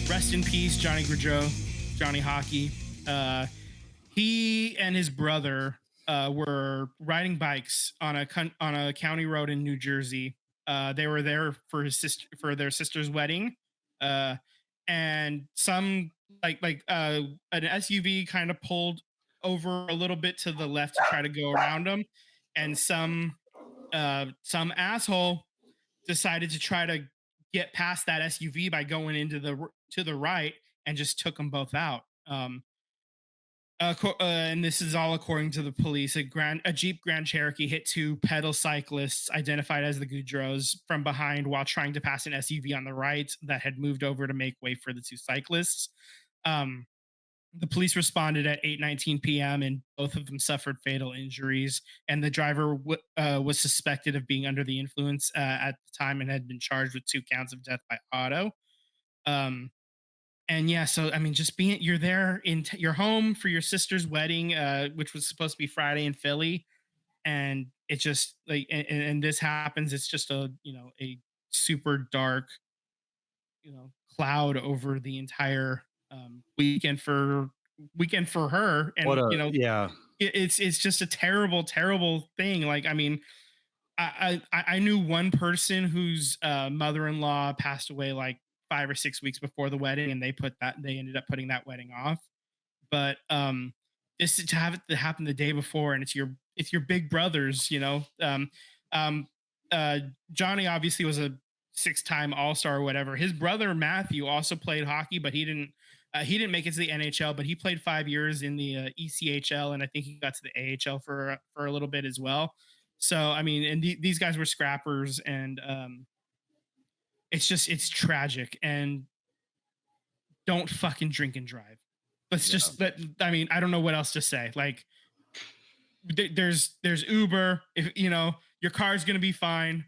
Rest in peace, Johnny Gaudreau, Johnny Hockey. Uh, he and his brother were riding bikes on a county road in New Jersey. They were there for their sister's wedding, uh, and some an SUV kind of pulled over a little bit to the left to try to go around them, and some asshole decided to try to get past that SUV by going into the right and just took them both out. And this is all according to the police. A Jeep Grand Cherokee hit two pedal cyclists identified as the Goudreaus from behind while trying to pass an SUV on the right that had moved over to make way for the two cyclists. Um, the police responded at 8:19 p.m. and both of them suffered fatal injuries. And the driver was suspected of being under the influence at the time and had been charged with 2 counts of death by auto. Um, and yeah, so I mean, just being you're there in your home for your sister's wedding, which was supposed to be Friday in Philly, and it just and this happens. It's just a super dark cloud over the entire weekend for her, What and a yeah. it's just a terrible thing. Like, I mean, I knew one person whose mother-in-law passed away like 5 or 6 weeks before the wedding, and they ended up putting that wedding off. But this to have it to happen the day before, and it's your big brothers, um, uh, Johnny obviously was a six-time All-Star or whatever. His brother Matthew also played hockey, but he didn't make it to the NHL, but he played 5 years in the ECHL, and I think he got to the AHL for a little bit as well. So I mean, and these guys were scrappers, and it's tragic. And don't fucking drink and drive. Let's Yeah. just let. I mean, I don't know what else to say. Like, there's Uber. If your car's gonna be fine.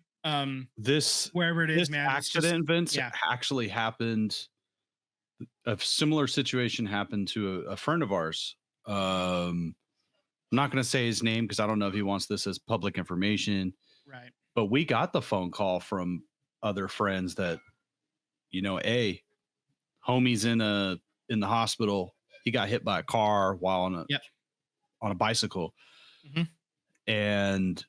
This Wherever it is, this man. It's just accident, Vince, yeah. actually happened. A similar situation happened to a friend of ours. I'm not going to say his name because I don't know if he wants this as public information, Right. but we got the phone call from other friends that, hey, homie's in the hospital. He got hit by a car while Yep. on a bicycle, Hmm. and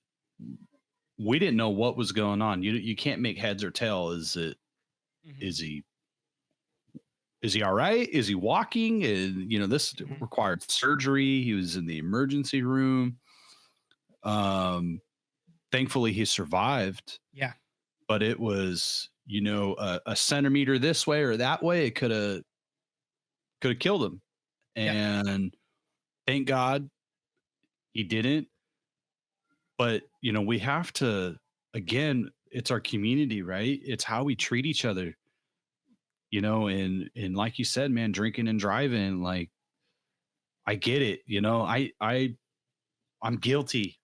we didn't know what was going on. You can't make heads or tail. Hmm. Is he is he all right? Is he walking? And this Hmm. required surgery. He was in the emergency room. Um, Thankfully he survived, Yeah. but it was, a centimeter this way or that way. It could have killed him. Yep. And thank God he didn't. But, we have to, again, it's our community, right? It's how we treat each other, and like you said, man, drinking and driving, like, I get it. I'm guilty.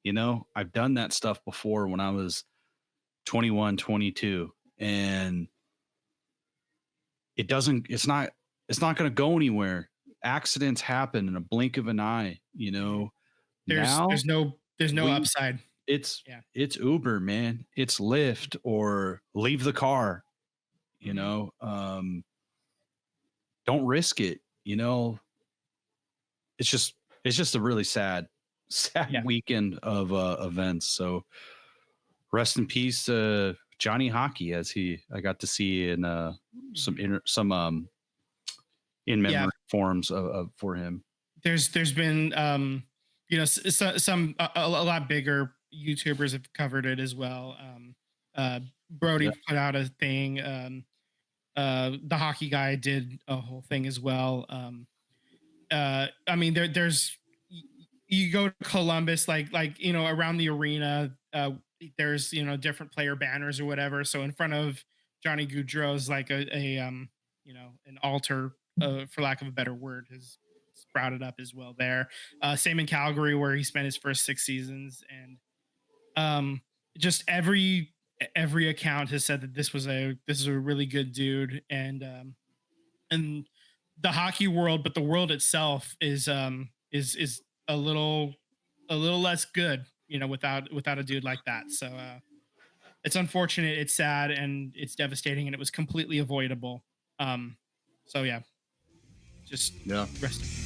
I've done that stuff before when I was 21, 22, and it's not going to go anywhere. Accidents happen in a blink of an eye. Hmm. There's Now there's no there's no we upside. it's Yeah. it's Uber, man. It's Lyft or leave the car. you Hmm. know um don't risk it. It's just a really sad Yeah. weekend of events. So rest in peace, Johnny Hockey, as I got to see in Hmm. some in Yeah. memory forms for him. There's been some a lot bigger YouTubers have covered it as well. Brody Yeah. put out a thing. The hockey guy did a whole thing as well. I mean, you go to Columbus, around the arena. There's different player banners or whatever. So in front of Johnny Gaudreau's like an altar, for lack of a better word, has sprouted up as well there. Same in Calgary where he spent his first 6 seasons, and just every account has said that this is a really good dude, and the hockey world, but the world itself is a little less good, without a dude like that. So it's unfortunate, it's sad, and it's devastating, and it was completely avoidable. Um, so yeah, just Yeah. rest in peace.